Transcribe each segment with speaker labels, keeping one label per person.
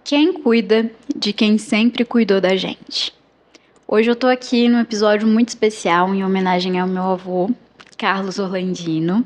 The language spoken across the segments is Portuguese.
Speaker 1: Quem cuida de quem sempre cuidou da gente? Hoje eu tô aqui num episódio muito especial em homenagem ao meu avô, Carlos Orlandino.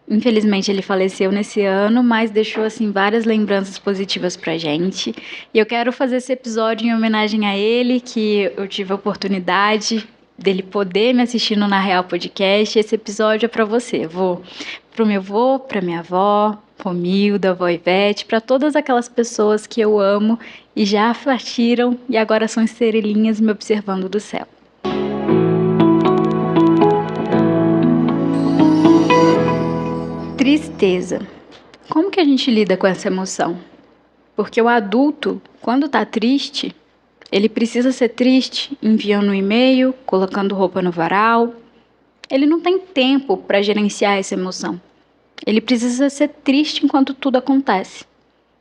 Speaker 1: Infelizmente ele faleceu nesse ano, mas deixou assim várias lembranças positivas pra gente. E eu quero fazer esse episódio em homenagem a ele, que eu tive a oportunidade dele poder me assistir no Na Real Podcast. Esse episódio é pra você, vô. Pro meu avô, pra minha avó, Romilda, avó Ivete, pra todas aquelas pessoas que eu amo e já partiram e agora são estrelinhas me observando do céu. Tristeza. Como que a gente lida com essa emoção? Porque o adulto, quando tá triste, ele precisa ser triste enviando um e-mail, colocando roupa no varal. Ele não tem tempo para gerenciar essa emoção. Ele precisa ser triste enquanto tudo acontece.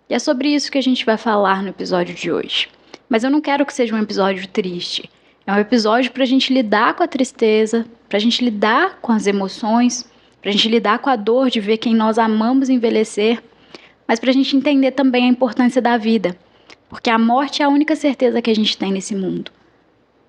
Speaker 1: E é sobre isso que a gente vai falar no episódio de hoje. Mas eu não quero que seja um episódio triste. É um episódio para a gente lidar com a tristeza, para a gente lidar com as emoções, para a gente lidar com a dor de ver quem nós amamos envelhecer, mas para a gente entender também a importância da vida. Porque a morte é a única certeza que a gente tem nesse mundo.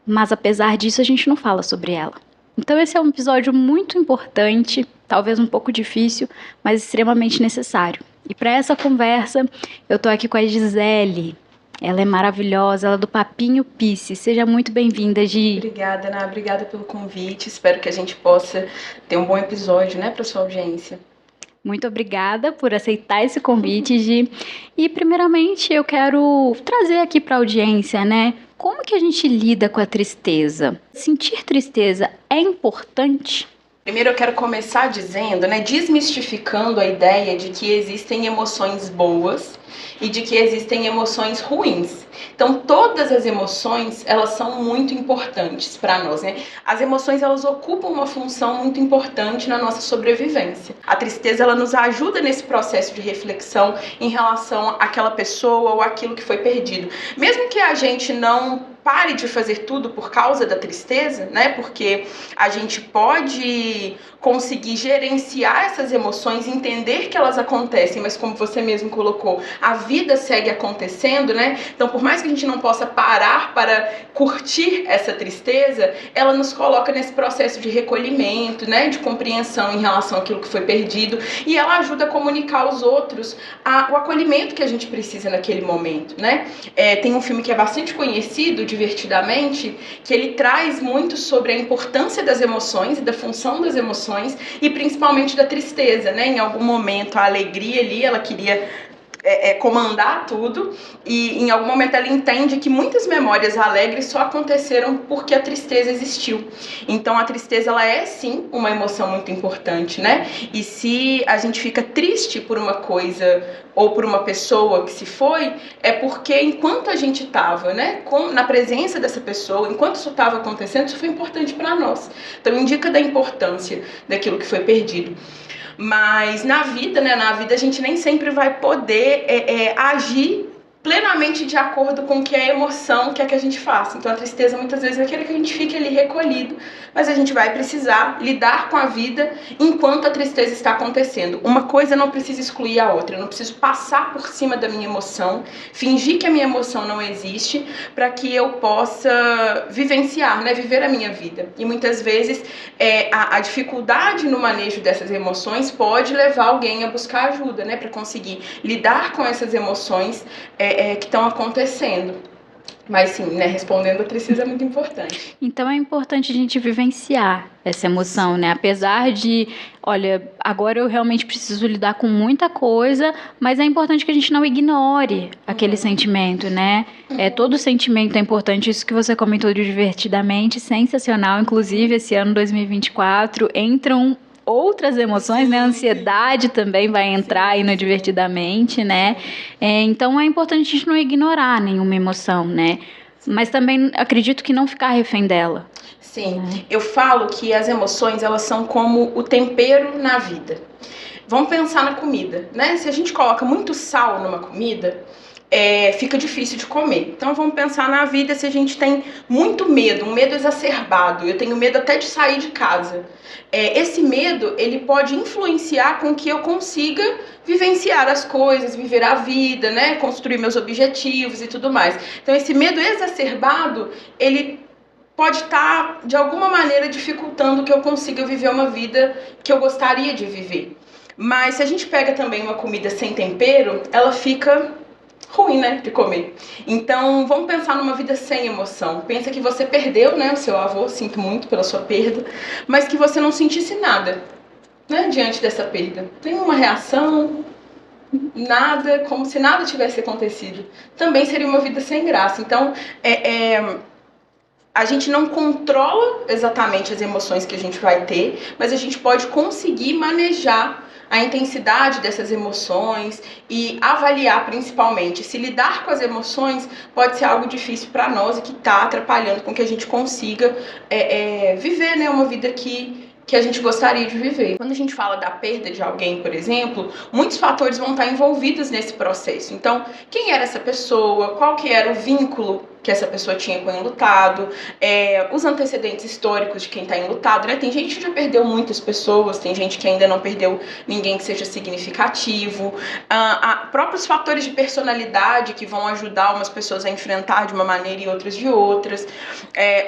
Speaker 1: Mas apesar disso, a gente não fala sobre ela. Então esse é um episódio muito importante, talvez um pouco difícil, mas extremamente necessário. E para essa conversa, eu tô aqui com a Gisele. Ela é maravilhosa, ela é do Papinho Pice. Seja muito bem-vinda, Gi.
Speaker 2: Obrigada, Ana. Obrigada pelo convite. Espero que a gente possa ter um bom episódio, para sua audiência.
Speaker 1: Muito obrigada por aceitar esse convite, Gi. E primeiramente eu quero trazer aqui para a audiência, Como que a gente lida com a tristeza? Sentir tristeza é importante?
Speaker 2: Primeiro eu quero começar dizendo, desmistificando a ideia de que existem emoções boas e de que existem emoções ruins. Então, todas as emoções, elas são muito importantes para nós, As emoções, elas ocupam uma função muito importante na nossa sobrevivência. A tristeza, ela nos ajuda nesse processo de reflexão em relação àquela pessoa ou àquilo que foi perdido. Mesmo que a gente não pare de fazer tudo por causa da tristeza, Porque a gente pode conseguir gerenciar essas emoções, entender que elas acontecem, mas como você mesmo colocou, a vida segue acontecendo, Então, por mais que a gente não possa parar para curtir essa tristeza, ela nos coloca nesse processo de recolhimento, de compreensão em relação àquilo que foi perdido, e ela ajuda a comunicar aos outros o acolhimento que a gente precisa naquele momento, Tem um filme que é bastante conhecido, Divertidamente, que ele traz muito sobre a importância das emoções e da função das emoções e principalmente da tristeza, Em algum momento a alegria ali, ela queria comandar tudo e em algum momento ela entende que muitas memórias alegres só aconteceram porque a tristeza existiu. Então a tristeza, ela é sim uma emoção muito importante, E se a gente fica triste por uma coisa ou por uma pessoa que se foi, é porque enquanto a gente estava, na presença dessa pessoa, enquanto isso estava acontecendo, isso foi importante para nós. Então indica da importância daquilo que foi perdido. Mas na vida a gente nem sempre vai poder agir plenamente de acordo com o que é a emoção que é que a gente faça. Então a tristeza muitas vezes é aquele que a gente fica ali recolhido, mas a gente vai precisar lidar com a vida enquanto a tristeza está acontecendo. Uma coisa não precisa excluir a outra, eu não preciso passar por cima da minha emoção, fingir que a minha emoção não existe para que eu possa vivenciar, viver a minha vida. E muitas vezes a dificuldade no manejo dessas emoções pode levar alguém a buscar ajuda, para conseguir lidar com essas emoções que estão acontecendo. Mas sim, respondendo a tristeza é muito importante.
Speaker 1: Então é importante a gente vivenciar essa emoção, Apesar de, olha, agora eu realmente preciso lidar com muita coisa, mas é importante que a gente não ignore aquele sentimento, Todo sentimento é importante, isso que você comentou de Divertidamente, sensacional. Inclusive, esse ano 2024 entram outras emoções, A ansiedade também vai entrar aí no Divertidamente, Então é importante a gente não ignorar nenhuma emoção, Mas também acredito que não ficar refém dela.
Speaker 2: Sim, eu falo que as emoções, elas são como o tempero na vida. Vamos pensar na comida, Se a gente coloca muito sal numa comida, fica difícil de comer. Então vamos pensar na vida se a gente tem muito medo, um medo exacerbado. Eu tenho medo até de sair de casa. Esse medo, ele pode influenciar com que eu consiga vivenciar as coisas, viver a vida, né? Construir meus objetivos e tudo mais. Então esse medo exacerbado, ele pode estar, de alguma maneira, dificultando que eu consiga viver uma vida que eu gostaria de viver. Mas se a gente pega também uma comida sem tempero, ela fica ruim, né, de comer. Então, vamos pensar numa vida sem emoção. Pensa que você perdeu, né, o seu avô, sinto muito pela sua perda, mas que você não sentisse nada, né, diante dessa perda. Nenhuma reação, nada, como se nada tivesse acontecido. Também seria uma vida sem graça. Então, a gente não controla exatamente as emoções que a gente vai ter, mas a gente pode conseguir manejar a intensidade dessas emoções e avaliar principalmente se lidar com as emoções pode ser algo difícil para nós e que está atrapalhando com que a gente consiga viver, né, uma vida que a gente gostaria de viver. Quando a gente fala da perda de alguém, por exemplo, muitos fatores vão estar envolvidos nesse processo. Então, quem era essa pessoa? Qual que era o vínculo que essa pessoa tinha com o enlutado? Os antecedentes históricos de quem está enlutado, né? Tem gente que já perdeu muitas pessoas, tem gente que ainda não perdeu ninguém que seja significativo. Próprios fatores de personalidade que vão ajudar umas pessoas a enfrentar de uma maneira e outras de outras.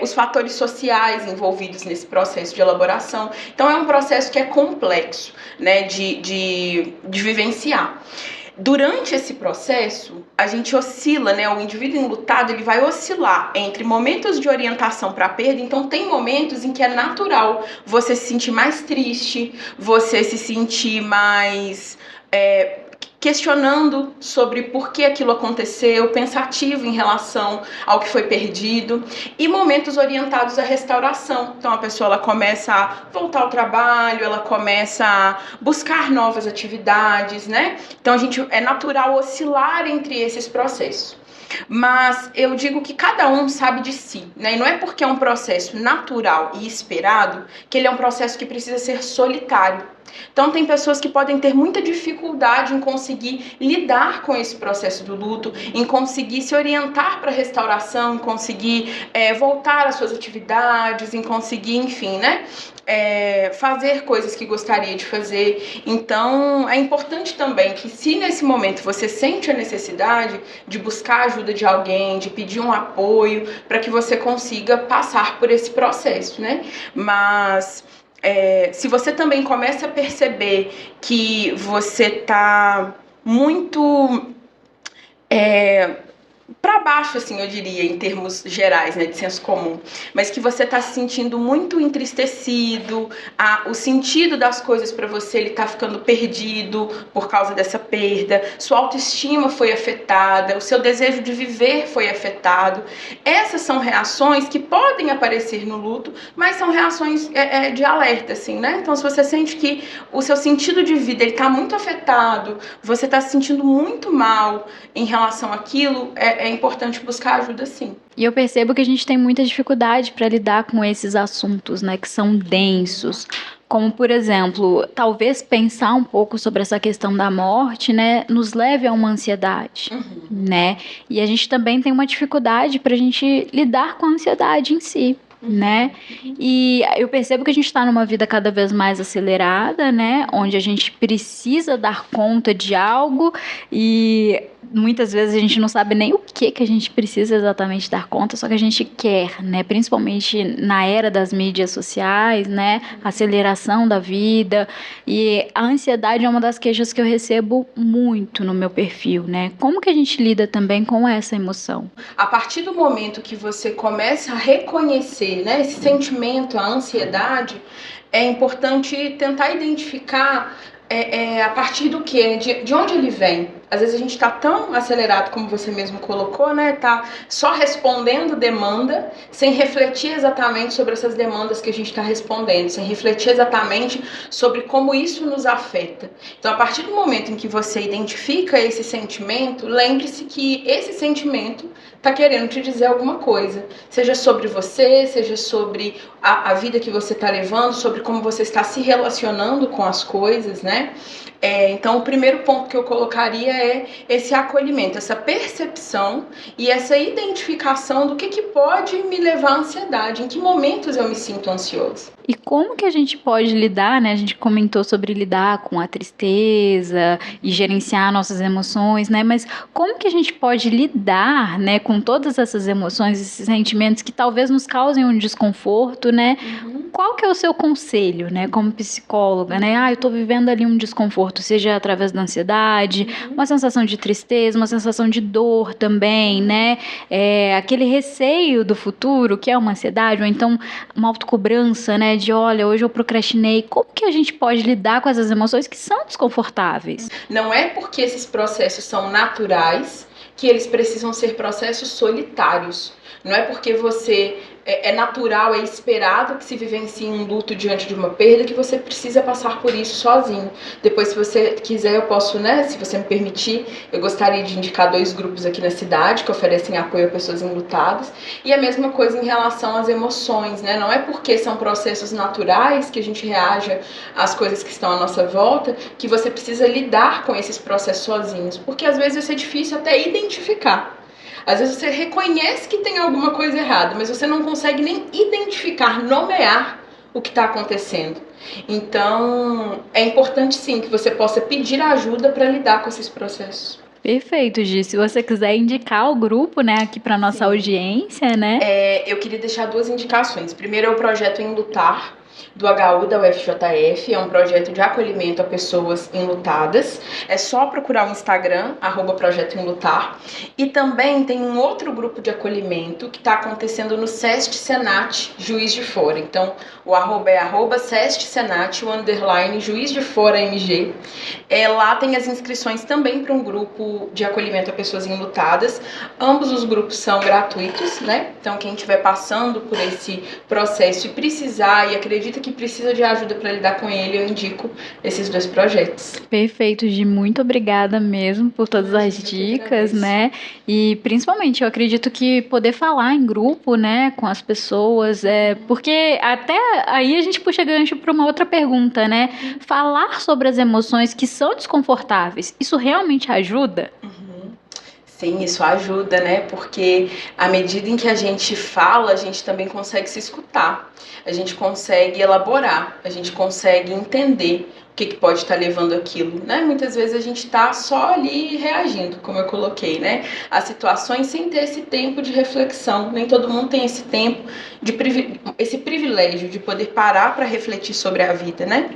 Speaker 2: Os fatores sociais envolvidos nesse processo de elaboração. Então é um processo que é complexo, né, de vivenciar. Durante esse processo, a gente oscila, né? O indivíduo enlutado, ele vai oscilar entre momentos de orientação para a perda. Então, tem momentos em que é natural você se sentir mais triste, você se sentir mais questionando sobre por que aquilo aconteceu, pensativo em relação ao que foi perdido, e momentos orientados à restauração. Então a pessoa ela começa a voltar ao trabalho, ela começa a buscar novas atividades, né? Então é natural oscilar entre esses processos. Mas eu digo que cada um sabe de si, né? E não é porque é um processo natural e esperado que ele é um processo que precisa ser solitário. Então tem pessoas que podem ter muita dificuldade em conseguir lidar com esse processo do luto, em conseguir se orientar para a restauração, em conseguir voltar às suas atividades, em conseguir, enfim, né, fazer coisas que gostaria de fazer. Então é importante também que, se nesse momento você sente a necessidade de buscar a ajuda de alguém, de pedir um apoio, para que você consiga passar por esse processo, né? Mas se você também começa a perceber que você está muito para baixo, assim, eu diria, em termos gerais, né, de senso comum, mas que você está se sentindo muito entristecido, o sentido das coisas para você, ele está ficando perdido por causa dessa perda, sua autoestima foi afetada, o seu desejo de viver foi afetado. Essas são reações que podem aparecer no luto, mas são reações de alerta, assim, né? Então, se você sente que o seu sentido de vida ele está muito afetado, você está se sentindo muito mal em relação àquilo, é importante buscar ajuda, sim.
Speaker 1: E eu percebo que a gente tem muita dificuldade para lidar com esses assuntos, né, que são densos. Como, por exemplo, talvez pensar um pouco sobre essa questão da morte, né, nos leve a uma ansiedade, né? E a gente também tem uma dificuldade para a gente lidar com a ansiedade em si, né? E eu percebo que a gente está numa vida cada vez mais acelerada, né? Onde a gente precisa dar conta de algo e muitas vezes a gente não sabe nem o que a gente precisa exatamente dar conta, só que a gente quer, né? Principalmente na era das mídias sociais, né? Aceleração da vida, e a ansiedade é uma das queixas que eu recebo muito no meu perfil, né? Como que a gente lida também com essa emoção?
Speaker 2: A partir do momento que você começa a reconhecer, né, esse sentimento, a ansiedade, é importante tentar identificar a partir do que, de onde ele vem. Às vezes a gente está tão acelerado, como você mesmo colocou, né? Tá só respondendo demanda, sem refletir exatamente sobre essas demandas que a gente está respondendo, sem refletir exatamente sobre como isso nos afeta. Então, a partir do momento em que você identifica esse sentimento, lembre-se que esse sentimento está querendo te dizer alguma coisa. Seja sobre você, seja sobre a vida que você está levando, sobre como você está se relacionando com as coisas, né? Então, o primeiro ponto que eu colocaria é esse acolhimento, essa percepção e essa identificação do que pode me levar à ansiedade, em que momentos eu me sinto ansioso.
Speaker 1: E como que a gente pode lidar, né? A gente comentou sobre lidar com a tristeza e gerenciar nossas emoções, né? Mas como que a gente pode lidar, né, com todas essas emoções, esses sentimentos que talvez nos causem um desconforto, né? Qual que é o seu conselho, né, como psicóloga, né? Eu tô vivendo ali um desconforto, seja através da ansiedade, uma sensação de tristeza, uma sensação de dor também, né? Aquele receio do futuro, que é uma ansiedade, ou então uma autocobrança, né? De, olha, hoje eu procrastinei. Como que a gente pode lidar com essas emoções que são desconfortáveis?
Speaker 2: Não é porque esses processos são naturais que eles precisam ser processos solitários. Não é porque você é natural, é esperado que se vivencie um luto diante de uma perda que você precisa passar por isso sozinho. Depois, se você quiser, eu posso, né, se você me permitir, eu gostaria de indicar 2 grupos aqui na cidade que oferecem apoio a pessoas enlutadas. E a mesma coisa em relação às emoções, né? Não é porque são processos naturais que a gente reage às coisas que estão à nossa volta que você precisa lidar com esses processos sozinhos. Porque às vezes vai ser difícil até identificar. Às vezes você reconhece que tem alguma coisa errada, mas você não consegue nem identificar, nomear o que está acontecendo. Então, é importante sim que você possa pedir ajuda para lidar com esses processos.
Speaker 1: Perfeito, Gi. Se você quiser indicar o grupo, né, aqui para nossa audiência, né?
Speaker 2: Eu queria deixar 2 indicações. Primeiro é o projeto Enlutar, do HU da UFJF, é um projeto de acolhimento a pessoas enlutadas. É só procurar o Instagram, @projeto enlutar. E também tem um outro grupo de acolhimento que está acontecendo no SESC Senat Juiz de Fora. Então, o arroba é @SESC Senat, _Juiz de Fora MG. Lá tem as inscrições também para um grupo de acolhimento a pessoas enlutadas. Ambos os grupos são gratuitos, né? Então, quem estiver passando por esse processo e precisar e acredita que precisa de ajuda para lidar com ele, eu indico esses 2 projetos.
Speaker 1: Perfeito, Gi. Muito obrigada mesmo por todas as dicas, né? E principalmente eu acredito que poder falar em grupo, né, com as pessoas, porque até aí a gente puxa gancho para uma outra pergunta, né? Falar sobre as emoções que são desconfortáveis, isso realmente ajuda?
Speaker 2: Sim, isso ajuda, né? Porque à medida em que a gente fala, a gente também consegue se escutar, a gente consegue elaborar, a gente consegue entender o que pode estar levando aquilo, né? Muitas vezes a gente está só ali reagindo, como eu coloquei, né? As situações sem ter esse tempo de reflexão. Nem todo mundo tem esse tempo, esse privilégio de poder parar para refletir sobre a vida, né?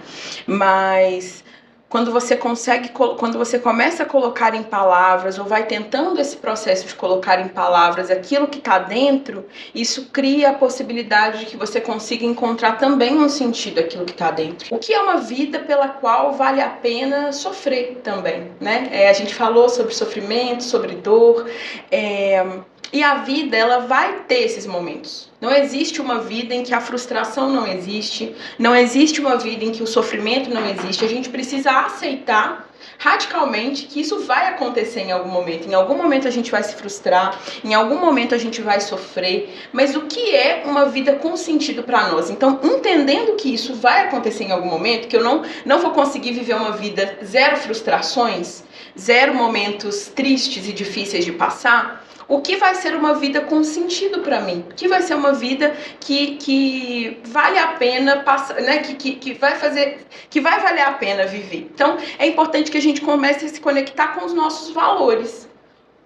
Speaker 2: Mas quando você começa a colocar em palavras, ou vai tentando esse processo de colocar em palavras aquilo que está dentro, isso cria a possibilidade de que você consiga encontrar também um sentido aquilo que está dentro. O que é uma vida pela qual vale a pena sofrer também, né? A gente falou sobre sofrimento, sobre dor, e a vida, ela vai ter esses momentos. Não existe uma vida em que a frustração não existe, não existe uma vida em que o sofrimento não existe. A gente precisa aceitar radicalmente que isso vai acontecer em algum momento. Em algum momento a gente vai se frustrar, em algum momento a gente vai sofrer. Mas o que é uma vida com sentido para nós? Então, entendendo que isso vai acontecer em algum momento, que eu não vou conseguir viver uma vida zero frustrações, zero momentos tristes e difíceis de passar, o que vai ser uma vida com sentido para mim? O que vai ser uma vida que vale a pena passar, né? Que vai valer a pena viver? Então, é importante que a gente comece a se conectar com os nossos valores.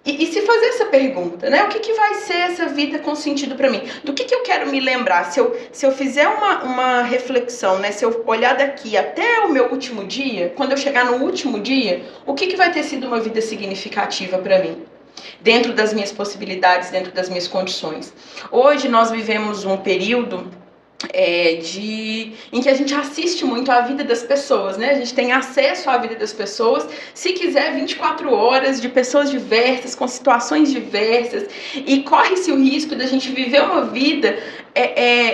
Speaker 2: E se fazer essa pergunta, né? O que vai ser essa vida com sentido para mim? Do que eu quero me lembrar? Se eu fizer uma reflexão, né? Se eu olhar daqui até o meu último dia, quando eu chegar no último dia, o que vai ter sido uma vida significativa para mim? Dentro das minhas possibilidades, dentro das minhas condições. Hoje nós vivemos um período em que a gente assiste muito à vida das pessoas, né? A gente tem acesso à vida das pessoas, se quiser 24 horas, de pessoas diversas, com situações diversas, e corre-se o risco da gente viver uma vida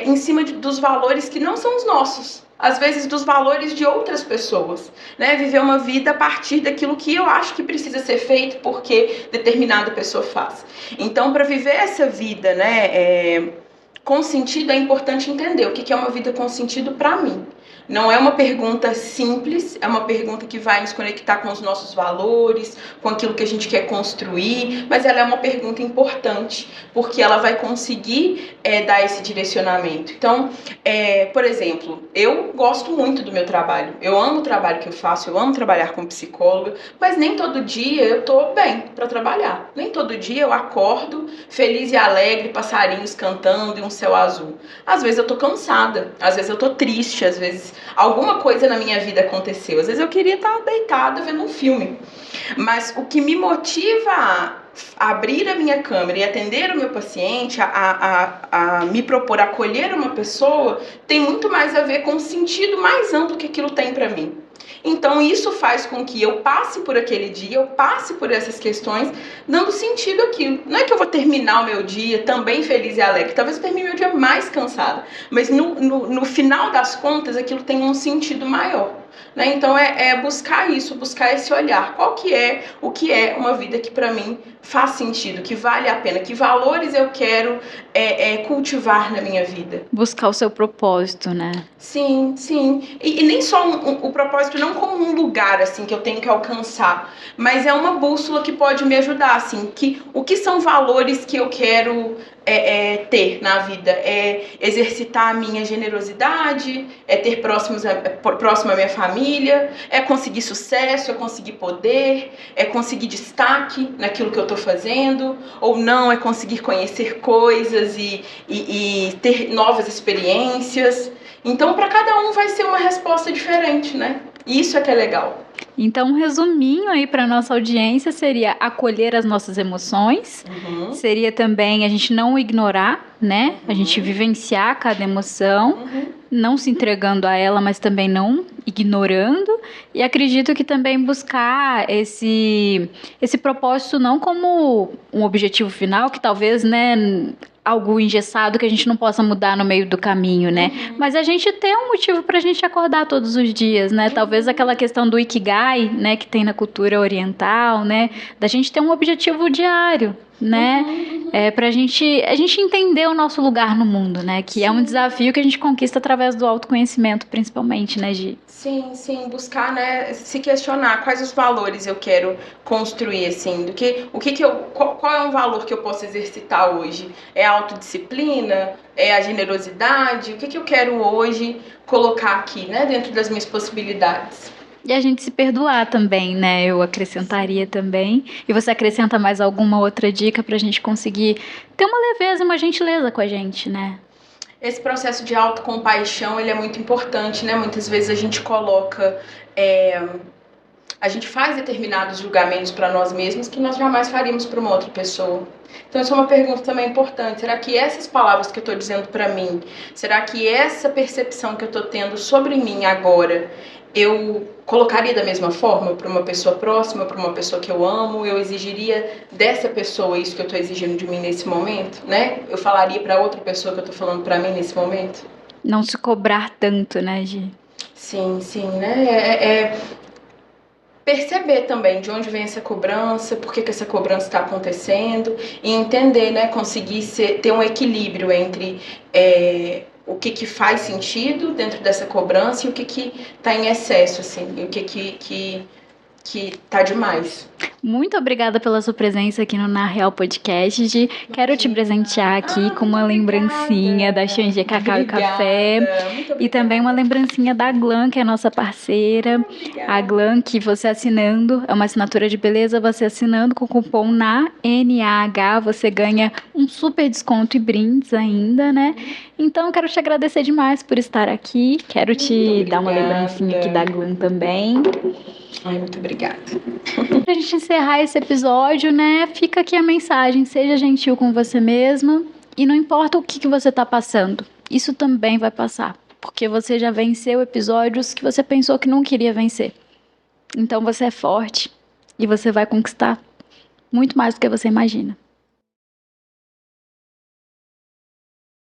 Speaker 2: em cima dos valores que não são os nossos. Às vezes dos valores de outras pessoas, né? Viver uma vida a partir daquilo que eu acho que precisa ser feito porque determinada pessoa faz. Então, para viver essa vida, né, com sentido, é importante entender o que é uma vida com sentido para mim. Não é uma pergunta simples, é uma pergunta que vai nos conectar com os nossos valores, com aquilo que a gente quer construir, mas ela é uma pergunta importante, porque ela vai conseguir dar esse direcionamento. Então, por exemplo, eu gosto muito do meu trabalho, eu amo o trabalho que eu faço, eu amo trabalhar como psicóloga, mas nem todo dia eu tô bem para trabalhar. Nem todo dia eu acordo feliz e alegre, passarinhos cantando e um céu azul. Às vezes eu tô cansada, às vezes eu tô triste, às vezes alguma coisa na minha vida aconteceu. Às vezes eu queria estar deitada vendo um filme. Mas o que me motiva a abrir a minha câmera e atender o meu paciente, a me propor acolher uma pessoa, tem muito mais a ver com o sentido mais amplo que aquilo tem para mim. Então isso faz com que eu passe por aquele dia, eu passe por essas questões, dando sentido àquilo. Não é que eu vou terminar o meu dia também feliz e alegre, talvez eu termine meu dia mais cansada, mas no final das contas aquilo tem um sentido maior. Né? Então é buscar isso, buscar esse olhar. O que é uma vida que para mim faz sentido, que vale a pena, que valores eu quero cultivar na minha vida.
Speaker 1: Buscar o seu propósito, né?
Speaker 2: Sim, sim. E nem só o propósito não como um lugar assim que eu tenho que alcançar, mas é uma bússola que pode me ajudar, assim, o que são valores que eu quero ter na vida, exercitar a minha generosidade, ter próximo à minha família, conseguir sucesso, conseguir poder, conseguir destaque naquilo que eu estou fazendo, ou não, conseguir conhecer coisas e ter novas experiências. Então, para cada um vai ser uma resposta diferente, né? Isso é que é legal.
Speaker 1: Então, um resuminho aí para nossa audiência seria acolher as nossas emoções, seria também a gente não ignorar, né? A gente vivenciar cada emoção, não se entregando a ela, mas também não ignorando. E acredito que também buscar esse propósito não como um objetivo final, que talvez, né, algo engessado que a gente não possa mudar no meio do caminho, né? Mas a gente ter um motivo pra gente acordar todos os dias, né? Talvez aquela questão do Ikigai, né, que tem na cultura oriental, né? Da gente ter um objetivo diário, né? Pra gente entender o nosso lugar no mundo, né? Que é um desafio que a gente conquista através do autoconhecimento, principalmente, né, Gi?
Speaker 2: Sim, buscar, né, se questionar quais os valores eu quero construir, assim, qual é um valor que eu posso exercitar hoje? É a autodisciplina? É a generosidade? O que eu quero hoje colocar aqui, né, dentro das minhas possibilidades?
Speaker 1: E a gente se perdoar também, né? Eu acrescentaria também. E você acrescenta mais alguma outra dica pra gente conseguir ter uma leveza, uma gentileza com a gente, né?
Speaker 2: Esse processo de autocompaixão, ele é muito importante, né? Muitas vezes a gente coloca... a gente faz determinados julgamentos para nós mesmos que nós jamais faríamos para uma outra pessoa. Então, isso é uma pergunta também importante. Será que essas palavras que eu estou dizendo para mim, será que essa percepção que eu estou tendo sobre mim agora, eu colocaria da mesma forma para uma pessoa próxima, para uma pessoa que eu amo? Eu exigiria dessa pessoa isso que eu estou exigindo de mim nesse momento, né? Eu falaria para outra pessoa que eu estou falando para mim nesse momento?
Speaker 1: Não se cobrar tanto, né, Gi?
Speaker 2: Sim, né? Perceber também de onde vem essa cobrança, por que essa cobrança está acontecendo, e entender, né? Conseguir ter um equilíbrio entre o que faz sentido dentro dessa cobrança e o que está em excesso, assim, e o que tá demais.
Speaker 1: Muito obrigada pela sua presença aqui no Na Real Podcast, Gi. Quero te presentear aqui com uma lembrancinha da Xangia Cacau e Café. E também uma lembrancinha da Glam, que é a nossa parceira. A Glam, que você assinando, é uma assinatura de beleza, você assinando com o cupom NAH, você ganha um super desconto e brindes ainda, né? Então, quero te agradecer demais por estar aqui. Quero te dar uma lembrancinha aqui da Glam também.
Speaker 2: Ai, muito obrigada.
Speaker 1: Pra gente encerrar esse episódio, né, fica aqui a mensagem: seja gentil com você mesma e não importa o que você tá passando, isso também vai passar, porque você já venceu episódios que você pensou que não queria vencer. Então você é forte e você vai conquistar muito mais do que você imagina.